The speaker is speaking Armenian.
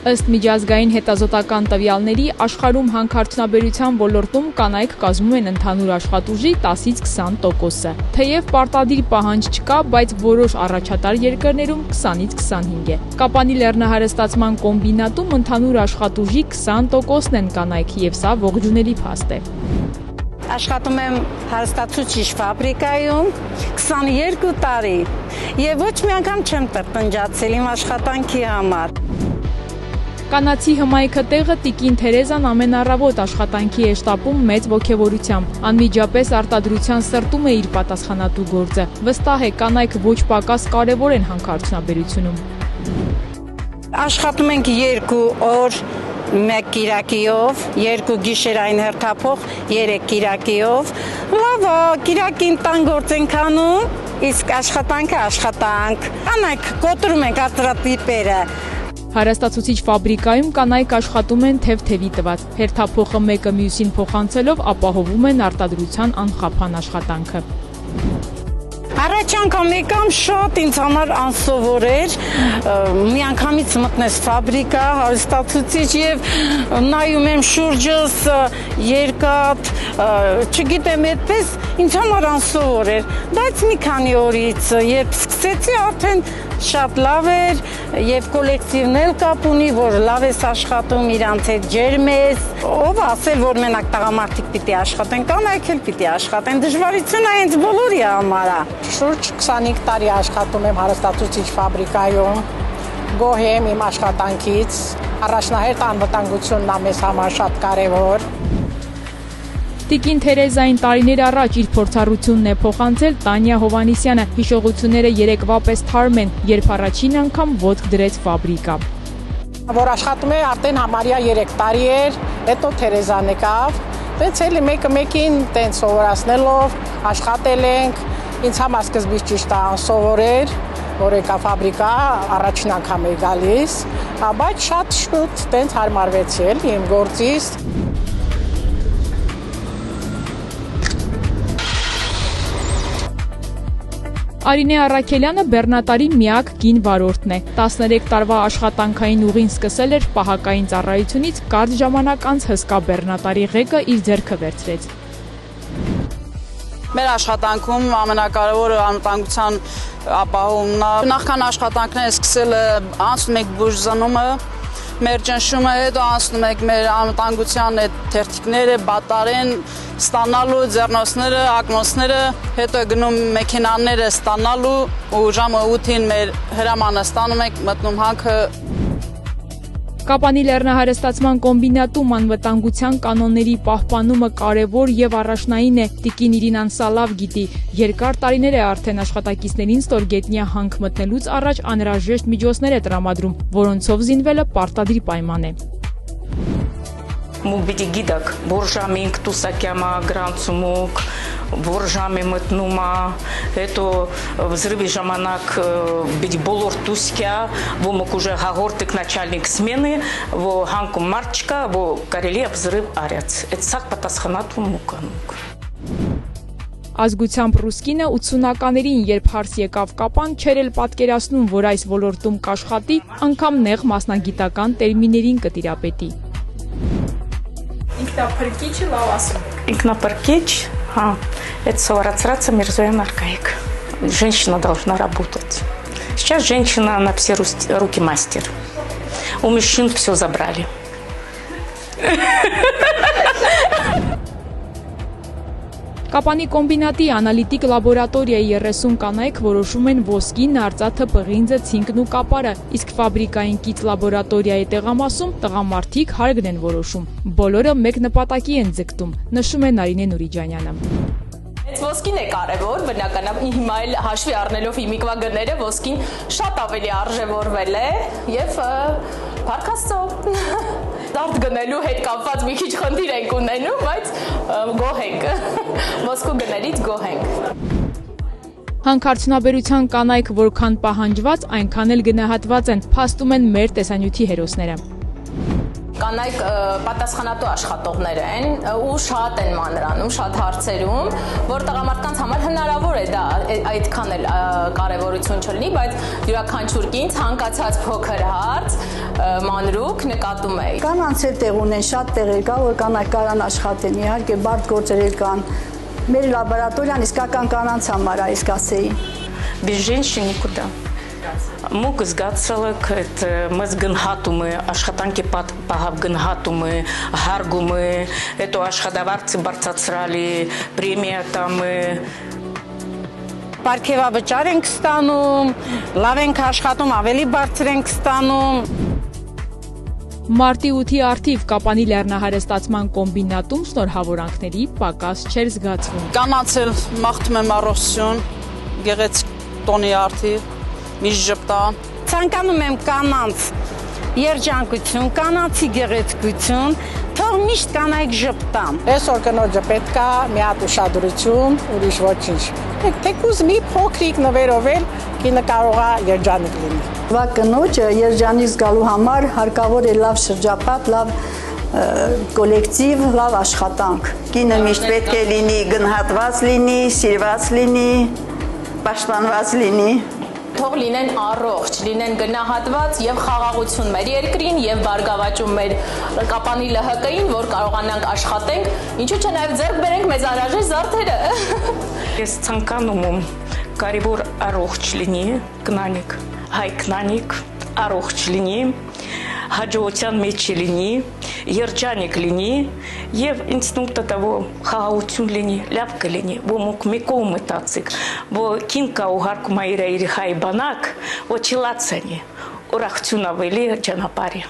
Ըստ միջազգային հետազոտական տվյալների, աշխարհում հանքարդյունաբերության ոլորտում կանայք կազմում են ընդհանուր աշխատուժի 10-ից 20%-ը։ Թեև պարտադիր պահանջ չկա, բայց որոշ առաջատար երկրներում 20-ից 25 է։ Կապանի լեռնահարստացման կոմբինատում ընդհանուր աշխատուժի 20%-ն են կանայք, եւ սա ողջունելի փաստ է։ Աշխատում եմ հարստացուցիչ ֆաբրիկայում 22 տարի եւ ոչ մի անգամ չեմ տնջացել իմ աշխատանքի համար։ Կանացի հմայքը տեղը տիկին Թերեզան ամեն առավոտ աշխատանքի է շտապում մեծ ոգևորությամբ։ Անմիջապես արտադրության սրտում է իր պատասխանատու գործը։ Վստահ է, կանայք ոչ պակաս կարևոր են հանքարդյունաբերությունում։ Աշխատում ենք 2 օր, 1 կիրակիով, 2 գիշերային հերթափոխ, 3 կիրակիով։ Լավ, կիրակին տան գործ ենք անում, իսկ աշխատանքը աշխատանք։ Կանայք կոտրում ենք արծրատիպերը։ Հարստացուցիչ ֆաբրիկայում կանայք աշխատում են թեվ-թևի տված։ Հերթափոխը մեկը մյուսին փոխանցելով ապահովում են արտադրության անխափան աշխատանքը։ Առաջ անգամ եկամ շատ ինձ համար անսովոր էր, մի անգամից մտնես ֆաբրիկա, հարստացուցիչ եւ նայում եմ շուրջս երկաթ, չգիտեմ, այդպես ինձ համար անսովոր էր, բայց մի քանի օրից երբ սկսեցի արդեն շատ լավ էր եւ կոլեկտիվն էլ կապ ունի, որ լավ ես աշխատում, իրանց հետ ջերմ ես, ով ասել, որ մենակ տղամարդիկ պիտի աշխատեն, կանայք էլ պիտի աշխատեն, դժվարությունը հենց բոլորի համար է։ Շուրջ 25 տարի աշխատում եմ հարստացուցիչ ֆաբրիկայում, գոհ եմ իմ աշխատանքից, առաջնահերթ անվտանգությունն է մեզ համար շատ կարևոր։ Տիկին Թերեզային տարիներ առաջ իր փորձառությունն է փոխանցել Տանյա Հովանիսյանը։ Հիշողությունները երեկվա պես թարմ են, երբ առաջին անգամ ոտք դրեց ֆաբրիկա։ Որ աշխատում է արդեն համարյա 3 տարի էր, հետո Թերեզան եկավ, տենց էլի մեկը մեկին տենց սովորացնելով աշխատել ենք, ինձ համար սկզբից ճիշտ է անսովոր էր, որ եկա ֆաբրիկա, առաջին անգամ է գալիս, բայց շատ շուտ տենց հարմարվեցի էլ իմ գործից։ Արինե Առաքելյանը բեռնատարի միակ կին վարորդն է։ 13 տարվա աշխատանքային ուղին սկսել էր պահակային ծառայությունից, կարճ ժամանակ անց հսկա բեռնատարի ղեկը իր ձեռքը վերցրեց։ Մեր աշխատանքում ամենակարևորը անվտանգության ապահովումն է։ Նախքան աշխատանքները սկսելը անցնում ենք բուժզնումը, մեր ճնշումը, հետո անցնում ենք մեր անվտանգության այդ թերթիկները, բատարեն ստանալու, ձեռնոցները, ակնոցները, հետո գնում մեքենաները ստանալու ու ժամը 8-ին մեր հրամանը ստանում ենք, մտնում հանքը։ Կապանի լեռնահարստացման կոմբինատում անվտանգության կանոնների պահպանումը կարևոր եւ առաջնային է։ Տիկին Իրինան սա լավ գիտի։ Երկար տարիներ է արդեն աշխատակիցներին ստորգետնյա հանք մտնելուց առաջ անհրաժեշտ միջոցներ է տրամադրում, որոնցով զինվելը պարտադիր պայման է։ Մուկ պիտի գիտեք, որ ժամի ինք տուսակյամա գրանցումուկ, որ ժամի մտնում է, հետո взрывի ժամանակ պիտի բոլոր տուսկյա, որ մոք ուժը հաղորդիկ начальник смены, որ հանկում մարդ չկա, որ կարելի է взрыв արյաց։ Այդ սաղ պատասխանատու մուկ անուկ։ Ազգությամբ ռուսկինը 80-ականներին, երբ հարս եկավ Կապան, չէր էլ պատկերացնում, որ այս ոլորտում կաշխատի, անգամ նեղ մասնագիտական տերմիներին կտիրապետի։ Ինքնապրկիչը լավ ասում եք։ Ինքնապркич, это соврацраться Мирзоян архаик. Женщина должна работать. Сейчас женщина на все руки мастер. У мужчин все забрали. Կապանի կոմբինատի անալիտիկ լաբորատորիայի 30 կանայք որոշում են ոսկին, արծաթը, պղինձը, ցինկն ու կապարը, իսկ ֆաբրիկային կից լաբորատորիայի տեղամասում տղամարդիկ հարգն են որոշում։ Բոլորը մեկ նպատակի են ձգտում, նշում է Նարինե Նուրիջանյանը։ Այս ոսկին է կարևոր, բնականաբար հիմա էլ հաշվի առնելով հիմիկվա գները ոսկին շատ ավելի արժևորվել է եւ փառք Աստծո։ Դարդ գնելու հետ կապված մի քիչ խնդիր ենք ունենում, բայց գոհ ենք։ Ոսկու գներից գոհ ենք։ Հանքարդյունաբերության կանայք որքան պահանջված, այնքան էլ գնահատված են, փաստում են մեր տեսանյութի հերոսները։ կանայք պատասխանատու աշխատողներ են ու շատ են մանրանում, շատ հարցերում, որ տղամարդկանց համար հնարավոր է դա այդքան էլ կարևորություն չլինի, բայց յուրաքանչյուր կին ցանկացած փոքր հարց մանրուք նկատում է։ Կանանց էլ տեղ ունեն, շատ տեղեր կա, որ կանայք կարան աշխատեն, իհարկե բարդ գործեր կան։ Մեր լաբորատորիան իսկական կանանց համար է, իսկ ասեի։ Без женщин никуда. Մուկ զգացելք այդ մեզ գնահատումը, աշխատանքի պահավ գնահատումը, հարգումը, հետո աշխատավարձը բարձրացրալի, պրեմիա տամը, Պարգևավճար ենք ստանում, լավ ենք աշխատում, ավելի բարձր ենք ստանում։ Մարտի 8-ի արդիվ Կապանի լեռնահարեստացման կոմբինատում շնորհավորանքների պակաս չէր զգացվում։ Կանանց էլ մաղթում եմ առողջություն, գեղեցիկ տոնի արդիվ, միշտ ժպտան։ Ցանկանում եմ կանանց երջանկություն, կանանցի գեղեցկություն, թող միշտ կանայք ժպտան։ Այսօր կնոջը պետք է մի հատ ուշադրություն, ուրիշ ոչինչ։ Թեկուզ մի փոքրիկ նվերով էլ կինը կարող է երջանիկ լինի։ Վա կնոջը երջանիկ զգալու համար հարկավոր է լավ շրջապատ, լավ կոլեկտիվ, լավ աշխատանք։ Կինը միշտ պետք է լինի գնահատված լինի, սիրված լինի, պաշտպանված լինի։ Թող լինեն առողջ, լինեն գնահատված եւ խաղաղություն մեր երկրին եւ բարգավաճում մեր Կապանի ԼՀԿ-ին, որ կարողանանք աշխատենք, ինչու՞ չէ նաեւ ձեռք բերենք մեզ անհրաժեշտ զարդերը։ Ես ցանկանում եմ կարևոր առողջ լինի, կնանիկ, հայ կնանիկ, առողջ լինի, հաջողության մեջ լինի, երջանիկ լինի եւ ինձ նույնտե տավո խաղաղություն լինի, լավ կլինի, ոմուկ մեկով մտածիկ, որ կինկա ու հարկում իր հայ բանակ, որ չլացնի, ուրախություն ավելի ճանապարհի։